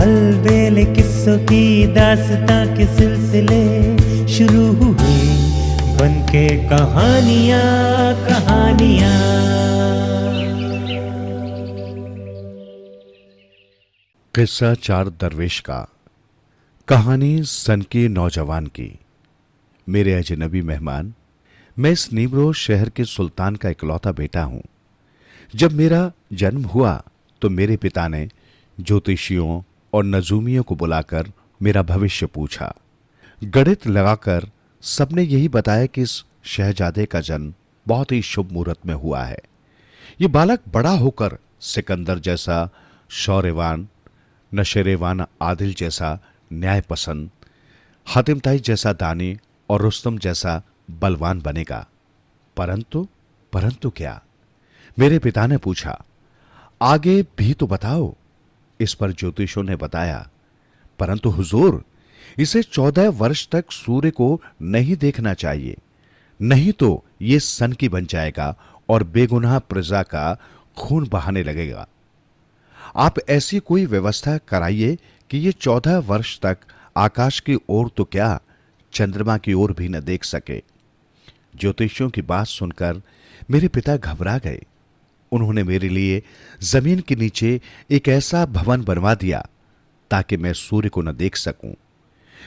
अलबेले किस्सों की दास्तां के सिलसिले शुरू हुए बनके कहानियां कहानियां। किस्सा चार दरवेश का। कहानी सन के नौजवान की। मेरे अजनबी मेहमान, मैं इस नीमरोज शहर के सुल्तान का इकलौता बेटा हूं। जब मेरा जन्म हुआ तो मेरे पिता ने ज्योतिषियों और नजूमियों को बुलाकर मेरा भविष्य पूछा। गणित लगाकर सबने यही बताया कि इस शहजादे का जन्म बहुत ही शुभ मुहूर्त में हुआ है। ये बालक बड़ा होकर सिकंदर जैसा शौर्यवान, नशेरेवान आदिल जैसा न्याय पसंद, हातिम ताई जैसा दानी और रुस्तम जैसा बलवान बनेगा। परंतु क्या? मेरे पिता ने पूछा। आगे भी तो बताओ। इस पर ज्योतिषों ने बताया, परंतु हुजूर, इसे 14 वर्ष तक सूर्य को नहीं देखना चाहिए, नहीं तो ये सनकी बन जाएगा और बेगुनाह प्रजा का खून बहाने लगेगा। आप ऐसी कोई व्यवस्था कराइए कि ये 14 वर्ष तक आकाश की ओर तो क्या, चंद्रमा की ओर भी न देख सके। ज्योतिषियों की बात सुनकर मेरे पिता घबरा गए। उन्होंने मेरे लिए जमीन के नीचे एक ऐसा भवन बनवा दिया ताकि मैं सूर्य को न देख सकूं।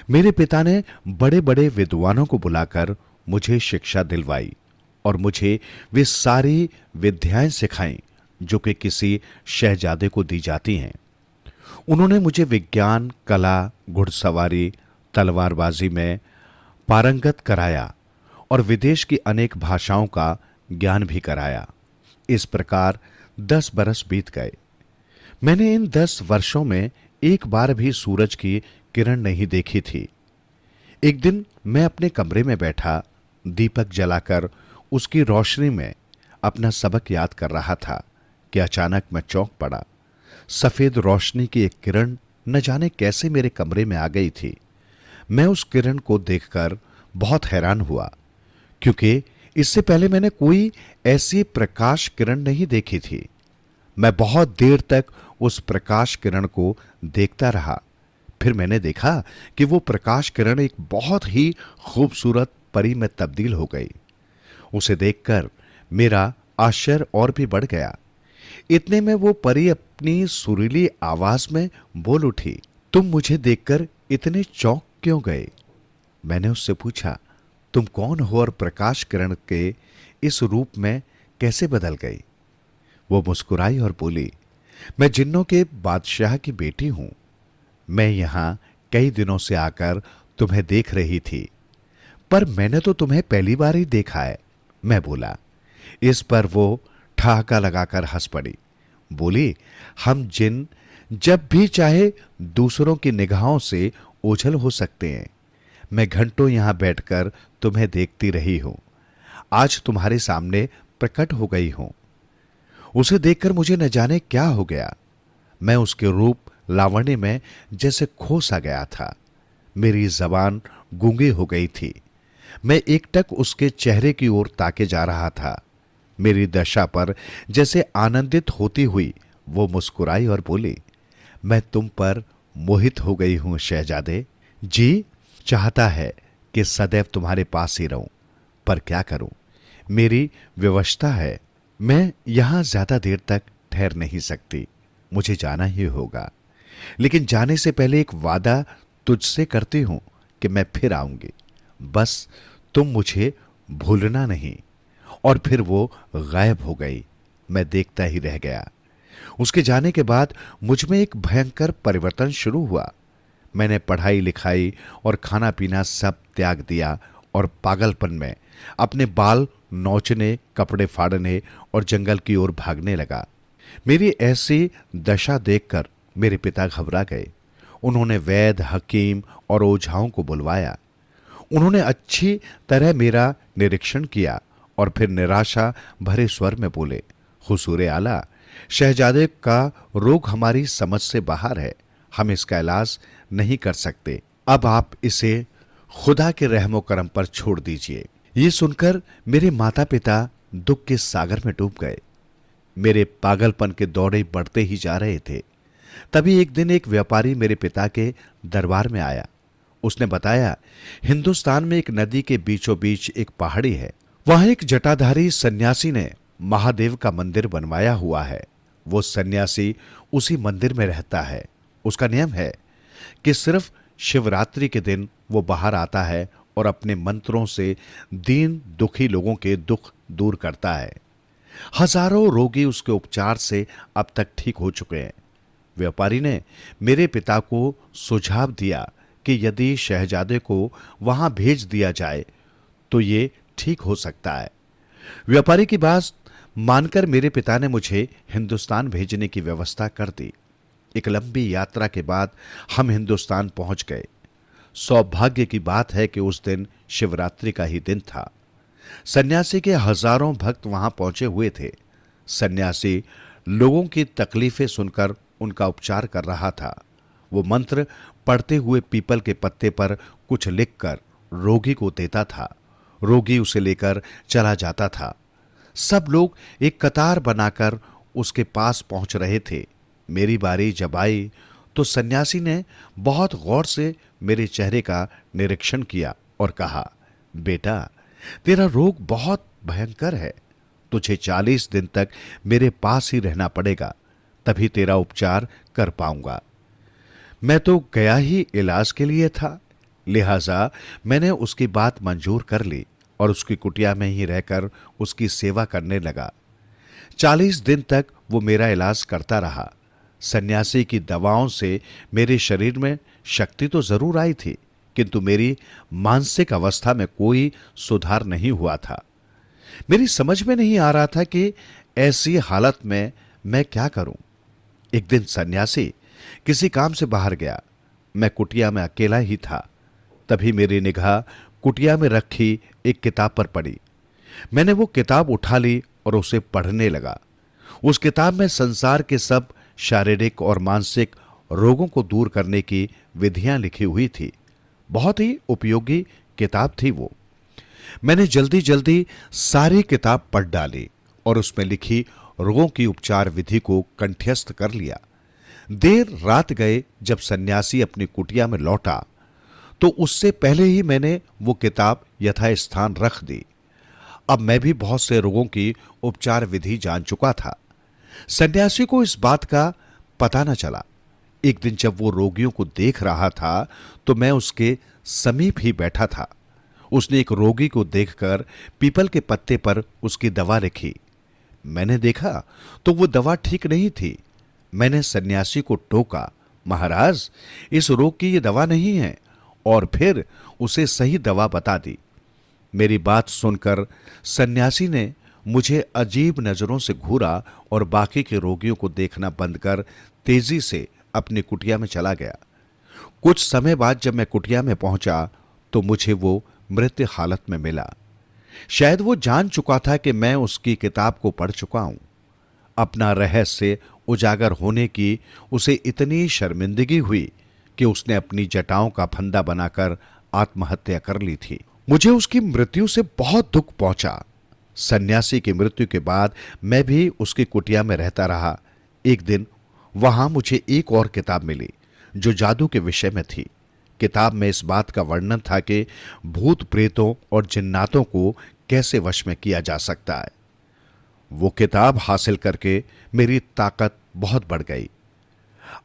मेरे पिता ने बड़े बड़े विद्वानों को बुलाकर मुझे शिक्षा दिलवाई और मुझे वे सारी विद्याएं सिखाईं जो कि किसी शहजादे को दी जाती हैं। उन्होंने मुझे विज्ञान, कला, घुड़सवारी, तलवारबाजी में पारंगत कराया और विदेश की अनेक भाषाओं का ज्ञान भी कराया। इस प्रकार 10 बरस बीत गए। मैंने इन 10 वर्षों में एक बार भी सूरज की किरण नहीं देखी थी। एक दिन मैं अपने कमरे में बैठा दीपक जलाकर उसकी रोशनी में अपना सबक याद कर रहा था कि अचानक मैं चौंक पड़ा। सफेद रोशनी की एक किरण न जाने कैसे मेरे कमरे में आ गई थी। मैं उस किरण को देखकर बहुत हैरान हुआ, क्योंकि इससे पहले मैंने कोई ऐसी प्रकाश किरण नहीं देखी थी। मैं बहुत देर तक उस प्रकाश किरण को देखता रहा। फिर मैंने देखा कि वो प्रकाश किरण एक बहुत ही खूबसूरत परी में तब्दील हो गई। उसे देखकर मेरा आश्चर्य और भी बढ़ गया। इतने में वो परी अपनी सुरीली आवाज में बोल उठी, तुम मुझे देखकर इतने चौंक क्यों गए? मैंने उससे पूछा, तुम कौन हो और प्रकाश किरण के इस रूप में कैसे बदल गई? वो मुस्कुराई और बोली, मैं जिन्नों के बादशाह की बेटी हूं। मैं यहां कई दिनों से आकर तुम्हें देख रही थी, पर मैंने तो तुम्हें पहली बार ही देखा है। मैं बोला। इस पर वो ठहाका लगाकर हंस पड़ी। बोली, हम जिन जब भी चाहे दूसरों की निगाहों से ओझल हो सकते हैं। मैं घंटों यहां बैठकर तुम्हें देखती रही हूं, आज तुम्हारे सामने प्रकट हो गई हूं। उसे देखकर मुझे न जाने क्या हो गया। मैं उसके रूप लावण्य में जैसे खो सा गया था। मेरी जबान गूंगी हो गई थी। मैं एकटक उसके चेहरे की ओर ताके जा रहा था। मेरी दशा पर जैसे आनंदित होती हुई वो मुस्कुराई और बोली, मैं तुम पर मोहित हो गई हूं शहजादे। जी चाहता है कि सदैव तुम्हारे पास ही रहूं, पर क्या करूं, मेरी विवशता है। मैं यहां ज्यादा देर तक ठहर नहीं सकती, मुझे जाना ही होगा। लेकिन जाने से पहले एक वादा तुझसे करती हूं कि मैं फिर आऊंगी, बस तुम मुझे भूलना नहीं। और फिर वो गायब हो गई। मैं देखता ही रह गया। उसके जाने के बाद मुझ में एक भयंकर परिवर्तन शुरू हुआ। मैंने पढ़ाई लिखाई और खाना पीना सब त्याग दिया और पागलपन में अपने बाल नोचने, कपड़े फाड़ने और जंगल की ओर भागने लगा। मेरी ऐसी दशा देखकर मेरे पिता घबरा गए। उन्होंने वैद्य, हकीम और ओझाओं को बुलवाया। उन्होंने अच्छी तरह मेरा निरीक्षण किया और फिर निराशा भरे स्वर में बोले, हुजूर आला, शहजादे का रोग हमारी समझ से बाहर है। हम इसका इलाज नहीं कर सकते। अब आप इसे खुदा के रहमो करम पर छोड़ दीजिए। ये सुनकर मेरे माता पिता दुख के सागर में डूब गए। मेरे पागलपन के दौरे बढ़ते ही जा रहे थे। तभी एक दिन एक व्यापारी मेरे पिता के दरबार में आया। उसने बताया, हिंदुस्तान में एक नदी के बीचों बीच एक पहाड़ी है, वहां एक जटाधारी सन्यासी ने महादेव का मंदिर बनवाया हुआ है। वो सन्यासी उसी मंदिर में रहता है। उसका नियम है कि सिर्फ शिवरात्रि के दिन वो बाहर आता है और अपने मंत्रों से दीन दुखी लोगों के दुख दूर करता है। हजारों रोगी उसके उपचार से अब तक ठीक हो चुके हैं। व्यापारी ने मेरे पिता को सुझाव दिया कि यदि शहजादे को वहां भेज दिया जाए तो ये ठीक हो सकता है। व्यापारी की बात मानकर मेरे पिता ने मुझे हिंदुस्तान भेजने की व्यवस्था कर दी। एक लंबी यात्रा के बाद हम हिंदुस्तान पहुंच गए। सौभाग्य की बात है कि उस दिन शिवरात्रि का ही दिन था। सन्यासी के हजारों भक्त वहां पहुंचे हुए थे। सन्यासी लोगों की तकलीफें सुनकर उनका उपचार कर रहा था। वो मंत्र पढ़ते हुए पीपल के पत्ते पर कुछ लिखकर रोगी को देता था। रोगी उसे लेकर चला जाता था। सब लोग एक कतार बनाकर उसके पास पहुंच रहे थे। मेरी बारी जब आई तो सन्यासी ने बहुत गौर से मेरे चेहरे का निरीक्षण किया और कहा, बेटा, तेरा रोग बहुत भयंकर है। तुझे 40 दिन तक मेरे पास ही रहना पड़ेगा, तभी तेरा उपचार कर पाऊंगा। मैं तो गया ही इलाज के लिए था, लिहाजा मैंने उसकी बात मंजूर कर ली और उसकी कुटिया में ही रहकर उसकी सेवा करने लगा। 40 दिन तक वो मेरा इलाज करता रहा। सन्यासी की दवाओं से मेरे शरीर में शक्ति तो जरूर आई थी, किंतु मेरी मानसिक अवस्था में कोई सुधार नहीं हुआ था। मेरी समझ में नहीं आ रहा था कि ऐसी हालत में मैं क्या करूं। एक दिन सन्यासी किसी काम से बाहर गया। मैं कुटिया में अकेला ही था। तभी मेरी निगाह कुटिया में रखी एक किताब पर पड़ी। मैंने वो किताब उठा ली और उसे पढ़ने लगा। उस किताब में संसार के सब शारीरिक और मानसिक रोगों को दूर करने की विधियां लिखी हुई थी। बहुत ही उपयोगी किताब थी वो। मैंने जल्दी जल्दी सारी किताब पढ़ डाली और उसमें लिखी रोगों की उपचार विधि को कंठस्थ कर लिया। देर रात गए जब सन्यासी अपनी कुटिया में लौटा तो उससे पहले ही मैंने वो किताब यथास्थान रख दी। अब मैं भी बहुत से रोगों की उपचार विधि जान चुका था। सन्यासी को इस बात का पता न चला। एक दिन जब वो रोगियों को देख रहा था तो मैं उसके समीप ही बैठा था। उसने एक रोगी को देखकर पीपल के पत्ते पर उसकी दवा लिखी। मैंने देखा तो वो दवा ठीक नहीं थी। मैंने सन्यासी को टोका, महाराज, इस रोग की ये दवा नहीं है, और फिर उसे सही दवा बता दी। मेरी बात सुनकर सन्यासी ने मुझे अजीब नजरों से घूरा और बाकी के रोगियों को देखना बंद कर तेजी से अपनी कुटिया में चला गया। कुछ समय बाद जब मैं कुटिया में पहुंचा तो मुझे वो मृत हालत में मिला। शायद वो जान चुका था कि मैं उसकी किताब को पढ़ चुका हूं। अपना रहस्य उजागर होने की उसे इतनी शर्मिंदगी हुई कि उसने अपनी जटाओं का फंदा बनाकर आत्महत्या कर ली थी। मुझे उसकी मृत्यु से बहुत दुख पहुंचा। सन्यासी की मृत्यु के बाद मैं भी उसकी कुटिया में रहता रहा। एक दिन वहां मुझे एक और किताब मिली जो जादू के विषय में थी। किताब में इस बात का वर्णन था कि भूत प्रेतों और जिन्नातों को कैसे वश में किया जा सकता है। वो किताब हासिल करके मेरी ताकत बहुत बढ़ गई।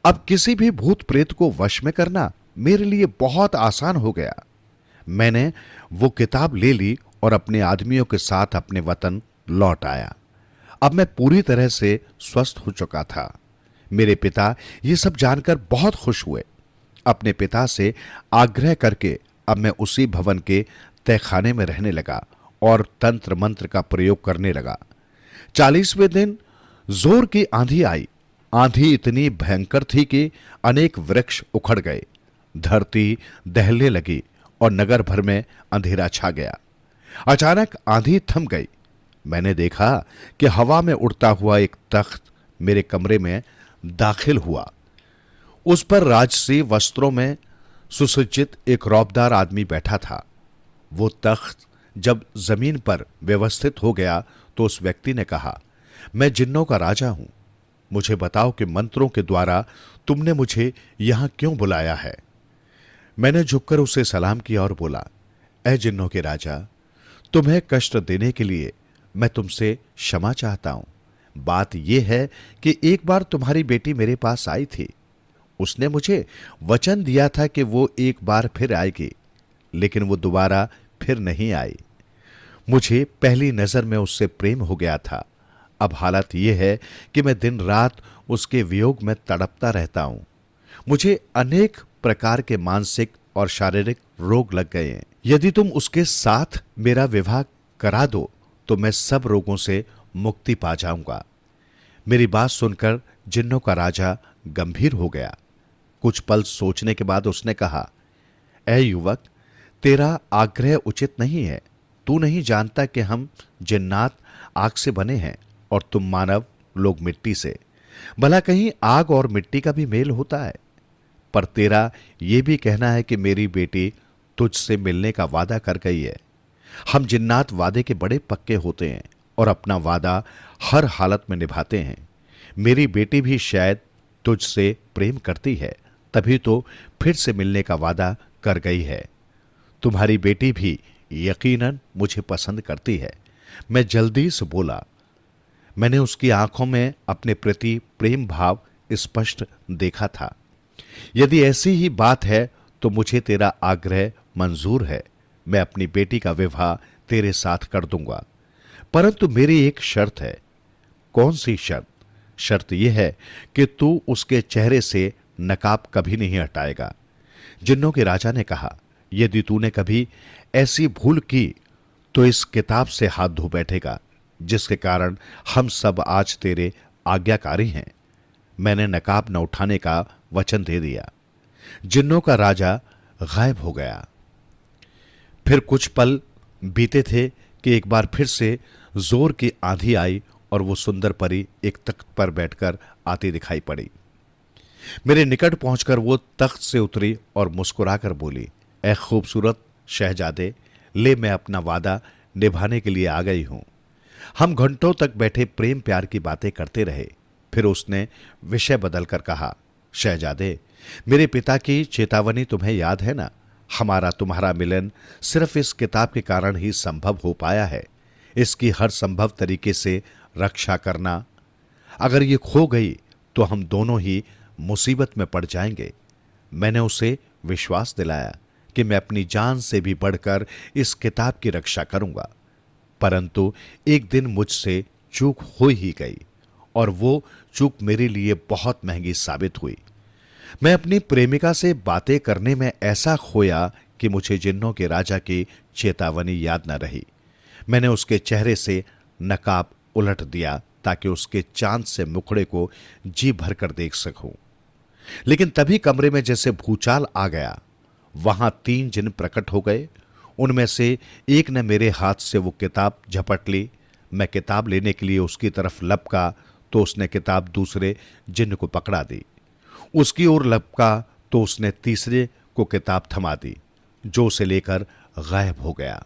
अब किसी भी भूत प्रेत को वश में करना मेरे लिए बहुत आसान हो गया। मैंने वो किताब ले ली और अपने आदमियों के साथ अपने वतन लौट आया। अब मैं पूरी तरह से स्वस्थ हो चुका था। मेरे पिता ये सब जानकर बहुत खुश हुए। अपने पिता से आग्रह करके अब मैं उसी भवन के तहखाने में रहने लगा और तंत्र मंत्र का प्रयोग करने लगा। 40वें दिन जोर की आंधी आई। आंधी इतनी भयंकर थी कि अनेक वृक्ष उखड़ गए, धरती दहलने लगी और नगर भर में अंधेरा छा गया। अचानक आंधी थम गई। मैंने देखा कि हवा में उड़ता हुआ एक तख्त मेरे कमरे में दाखिल हुआ। उस पर राजसी वस्त्रों में सुसज्जित एक रौबदार आदमी बैठा था। वो तख्त जब जमीन पर व्यवस्थित हो गया तो उस व्यक्ति ने कहा, मैं जिन्नों का राजा हूं। मुझे बताओ कि मंत्रों के द्वारा तुमने मुझे यहां क्यों बुलाया है। मैंने झुककर उसे सलाम किया और बोला, ऐ जिन्नों के राजा, तुम्हें कष्ट देने के लिए मैं तुमसे क्षमा चाहता हूं। बात यह है कि एक बार तुम्हारी बेटी मेरे पास आई थी। उसने मुझे वचन दिया था कि वो एक बार फिर आएगी, लेकिन वो दोबारा फिर नहीं आई। मुझे पहली नजर में उससे प्रेम हो गया था। अब हालत यह है कि मैं दिन रात उसके वियोग में तड़पता रहता हूं। मुझे अनेक प्रकार के मानसिक और शारीरिक रोग लग गए हैं। यदि तुम उसके साथ मेरा विवाह करा दो तो मैं सब रोगों से मुक्ति पा जाऊंगा। मेरी बात सुनकर जिन्नों का राजा गंभीर हो गया। कुछ पल सोचने के बाद उसने कहा, ऐ युवक, तेरा आग्रह उचित नहीं है। तू नहीं जानता कि हम जिन्नात आग से बने हैं और तुम मानव लोग मिट्टी से। भला कहीं आग और मिट्टी का भी मेल होता है? पर तेरा यह भी कहना है कि मेरी बेटी तुझसे मिलने का वादा कर गई है। हम जिन्नात वादे के बड़े पक्के होते हैं और अपना वादा हर हालत में निभाते हैं। मेरी बेटी भी शायद तुझसे प्रेम करती है, तभी तो फिर से मिलने का वादा कर गई है। तुम्हारी बेटी भी यकीनन मुझे पसंद करती है। मैं जल्दी से बोला। मैंने उसकी आंखों में अपने प्रति प्रेम भाव स्पष्ट देखा था। यदि ऐसी ही बात है तो मुझे तेरा आग्रह मंजूर है। मैं अपनी बेटी का विवाह तेरे साथ कर दूंगा, परंतु मेरी एक शर्त है। कौन सी शर्त? शर्त यह है कि तू उसके चेहरे से नकाब कभी नहीं हटाएगा। जिन्नों के राजा ने कहा, यदि तूने कभी ऐसी भूल की तो इस किताब से हाथ धो बैठेगा, जिसके कारण हम सब आज तेरे आज्ञाकारी हैं। मैंने नकाब न उठाने का वचन दे दिया। जिन्नों का राजा गायब हो गया। फिर कुछ पल बीते थे कि एक बार फिर से जोर की आंधी आई और वो सुंदर परी एक तख्त पर बैठकर आती दिखाई पड़ी। मेरे निकट पहुंचकर वो तख्त से उतरी और मुस्कुराकर बोली, ऐ खूबसूरत शहजादे, ले मैं अपना वादा निभाने के लिए आ गई हूं। हम घंटों तक बैठे प्रेम प्यार की बातें करते रहे। फिर उसने विषय बदलकर कहा, शहजादे, मेरे पिता की चेतावनी तुम्हें याद है ना? हमारा तुम्हारा मिलन सिर्फ इस किताब के कारण ही संभव हो पाया है। इसकी हर संभव तरीके से रक्षा करना। अगर ये खो गई तो हम दोनों ही मुसीबत में पड़ जाएंगे। मैंने उसे विश्वास दिलाया कि मैं अपनी जान से भी बढ़कर इस किताब की रक्षा करूंगा, परंतु एक दिन मुझसे चूक हो ही गई और वो चूक मेरे लिए बहुत महंगी साबित हुई। मैं अपनी प्रेमिका से बातें करने में ऐसा खोया कि मुझे जिन्नों के राजा की चेतावनी याद न रही। मैंने उसके चेहरे से नकाब उलट दिया ताकि उसके चांद से मुखड़े को जी भरकर देख सकूं। लेकिन तभी कमरे में जैसे भूचाल आ गया। वहां 3 जिन्न प्रकट हो गए। उनमें से एक ने मेरे हाथ से वो किताब झपट ली। मैं किताब लेने के लिए उसकी तरफ लपका तो उसने किताब दूसरे जिन्न को पकड़ा दी। उसकी ओर लपका तो उसने तीसरे को किताब थमा दी, जो उसे लेकर गायब हो गया।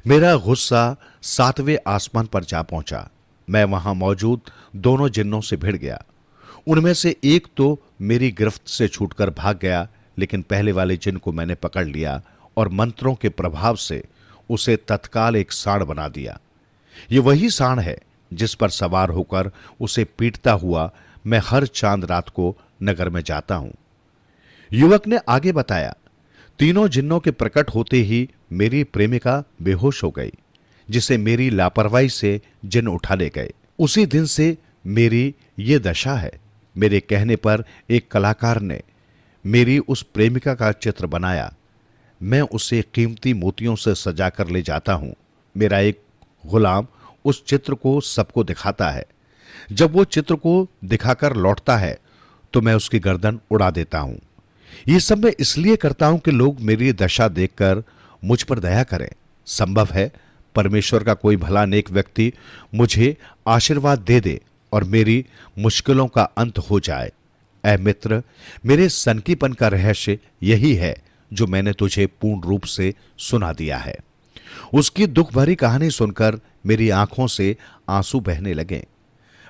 मेरा गुस्सा 7वें आसमान पर जा पहुंचा। मैं वहां मौजूद दोनों जिन्नों से भिड़ गया। उनमें से एक तो मेरी गिरफ्त से छूटकर भाग गया, लेकिन पहले वाले जिन्न को मैंने पकड़ लिया और मंत्रों के प्रभाव से उसे तत्काल एक सांड बना दिया। ये वही सांड है जिस पर सवार होकर उसे पीटता हुआ मैं हर चांद रात को नगर में जाता हूं। युवक ने आगे बताया, तीनों जिन्नों के प्रकट होते ही मेरी प्रेमिका बेहोश हो गई, जिसे मेरी लापरवाही से जिन्न उठा ले गए। उसी दिन से मेरी ये दशा है। मेरे कहने पर एक कलाकार ने मेरी उस प्रेमिका का चित्र बनाया। मैं उसे कीमती मोतियों से सजा कर ले जाता हूं। मेरा एक गुलाम उस चित्र को सबको दिखाता है। जब वो चित्र को दिखाकर लौटता है तो मैं उसकी गर्दन उड़ा देता हूं। ये सब मैं इसलिए करता हूं कि लोग मेरी दशा देखकर मुझ पर दया करें। संभव है परमेश्वर का कोई भला नेक व्यक्ति मुझे आशीर्वाद दे दे और मेरी मुश्किलों का अंत हो जाए। ऐ मित्र, मेरे सनकीपन का रहस्य यही है जो मैंने तुझे पूर्ण रूप से सुना दिया है। उसकी दुख भरी कहानी सुनकर मेरी आंखों से आंसू बहने लगे।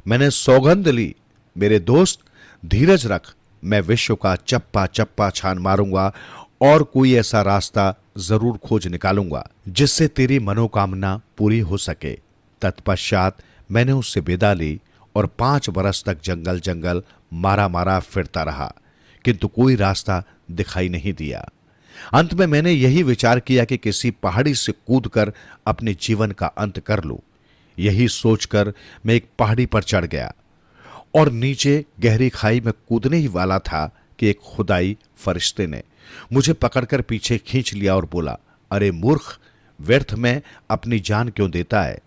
मैंने सौगंध ली मेरे दोस्त, धीरज रख, मैं विश्व का चप्पा चप्पा छान मारूंगा और कोई ऐसा रास्ता जरूर खोज निकालूंगा जिससे तेरी मनोकामना पूरी हो सके। तत्पश्चात मैंने उससे विदा ली और 5 बरस तक जंगल जंगल मारा मारा फिरता रहा, किंतु कोई रास्ता दिखाई नहीं दिया। अंत में मैंने यही विचार किया कि किसी पहाड़ी से कूदकर अपने जीवन का अंत कर लूं। यही सोचकर मैं एक पहाड़ी पर चढ़ गया और नीचे गहरी खाई में कूदने ही वाला था कि एक खुदाई फरिश्ते ने मुझे पकड़कर पीछे खींच लिया और बोला, अरे मूर्ख, व्यर्थ में अपनी जान क्यों देता है?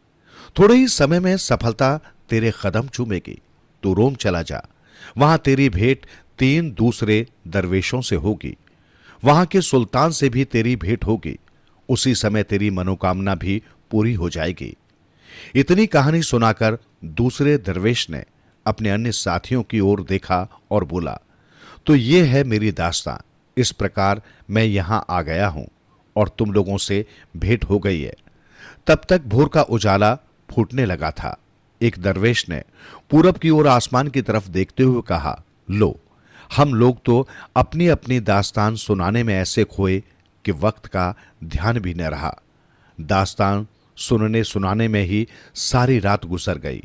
थोड़े ही समय में सफलता तेरे कदम चूमेगी। तू रोम चला जा, वहां तेरी भेंट 3 दूसरे दरवेशों से होगी। वहां के सुल्तान से भी तेरी भेंट होगी। उसी समय तेरी मनोकामना भी पूरी हो जाएगी। इतनी कहानी सुनाकर दूसरे दरवेश ने अपने अन्य साथियों की ओर देखा और बोला, तो ये है मेरी दास्तां। इस प्रकार मैं यहां आ गया हूं और तुम लोगों से भेंट हो गई है। तब तक भोर का उजाला फूटने लगा था। एक दरवेश ने पूरब की ओर आसमान की तरफ देखते हुए कहा, लो, हम लोग तो अपनी अपनी दास्तान सुनाने में ऐसे खोए कि वक्त का ध्यान भी न रहा। दास्तान सुनने सुनाने में ही सारी रात गुजर गई।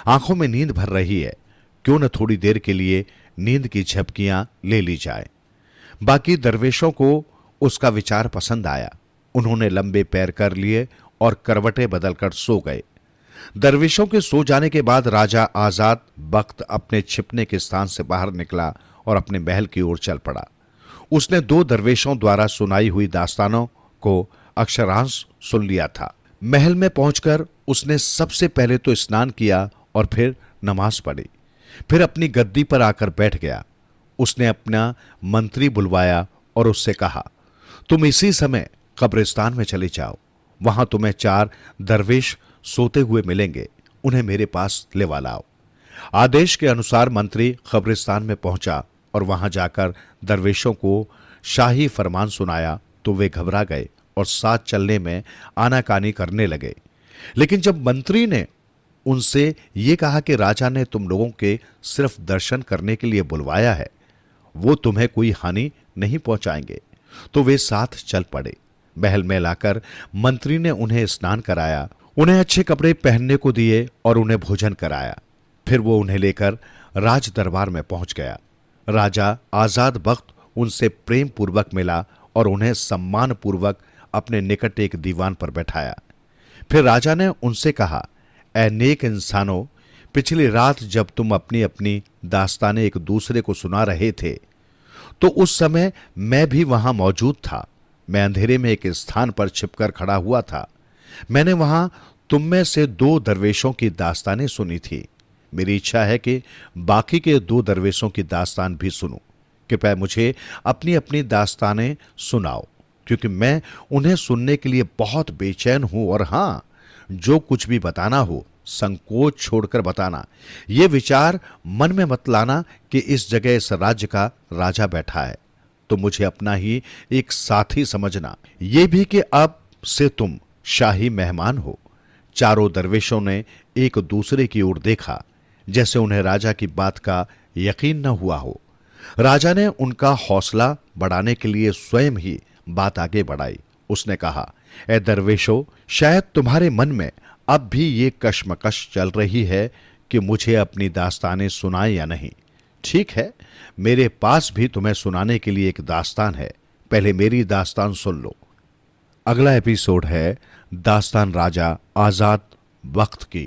आंखों में नींद भर रही है, क्यों न थोड़ी देर के लिए नींद की झपकियां ले ली जाए। बाकी दरवेशों को उसका विचार पसंद आया। उन्होंने लंबे पैर कर लिए और करवटें बदलकर सो गए। दरवेशों के सो जाने के बाद राजा आजाद बख्त अपने छिपने के स्थान से बाहर निकला और अपने महल की ओर चल पड़ा। उसने 2 दरवेशों द्वारा सुनाई हुई दास्तानों को अक्षरांश सुन लिया था। महल में पहुंचकर उसने सबसे पहले तो स्नान किया और फिर नमाज पढ़ी। फिर अपनी गद्दी पर आकर बैठ गया। उसने अपना मंत्री बुलवाया और उससे कहा, तुम इसी समय कब्रिस्तान में चले जाओ। वहां तुम्हें 4 दरवेश सोते हुए मिलेंगे। उन्हें मेरे पास लेवा लाओ। आदेश के अनुसार मंत्री कब्रिस्तान में पहुंचा और वहां जाकर दरवेशों को शाही फरमान सुनाया तो वे घबरा गए और साथ चलने में आनाकानी करने लगे। लेकिन जब मंत्री ने उनसे ये कहा कि राजा ने तुम लोगों के सिर्फ दर्शन करने के लिए बुलवाया है, वो तुम्हें कोई हानि नहीं पहुंचाएंगे, तो वे साथ चल पड़े। महल में लाकर मंत्री ने उन्हें स्नान कराया, उन्हें अच्छे कपड़े पहनने को दिए और उन्हें भोजन कराया। फिर वो उन्हें लेकर राज दरबार में पहुंच गया। राजा आजाद बख्त उनसे प्रेम पूर्वक मिला और उन्हें सम्मान पूर्वक अपने निकट एक दीवान पर बैठाया। फिर राजा ने उनसे कहा, ऐ नेक इंसानों, पिछली रात जब तुम अपनी अपनी दास्तानें एक दूसरे को सुना रहे थे तो उस समय मैं भी वहां मौजूद था। मैं अंधेरे में एक स्थान पर छिपकर खड़ा हुआ था। मैंने वहां तुम में से 2 दरवेशों की दास्तानें सुनी थी। मेरी इच्छा है कि बाकी के 2 दरवेशों की दास्तान भी सुनूं। कृपया मुझे अपनी अपनी दास्तानें सुनाओ, क्योंकि मैं उन्हें सुनने के लिए बहुत बेचैन हूं। और हां, जो कुछ भी बताना हो संकोच छोड़कर बताना। ये विचार मन में मत लाना कि इस जगह इस राज्य का राजा बैठा है, तो मुझे अपना ही एक साथी समझना। ये भी कि अब से तुम शाही मेहमान हो। चारों दरवेशों ने एक दूसरे की ओर देखा, जैसे उन्हें राजा की बात का यकीन न हुआ हो। राजा ने उनका हौसला बढ़ाने के लिए स्वयं ही बात आगे बढ़ाई। उसने कहा, ए दरवेशों, शायद तुम्हारे मन में अब भी ये कश्मकश चल रही है कि मुझे अपनी दास्तानें सुनाएं या नहीं। ठीक है, मेरे पास भी तुम्हें सुनाने के लिए एक दास्तान है। पहले मेरी दास्तान सुन लो। अगला एपिसोड है दास्तान राजा आजाद बख्त की।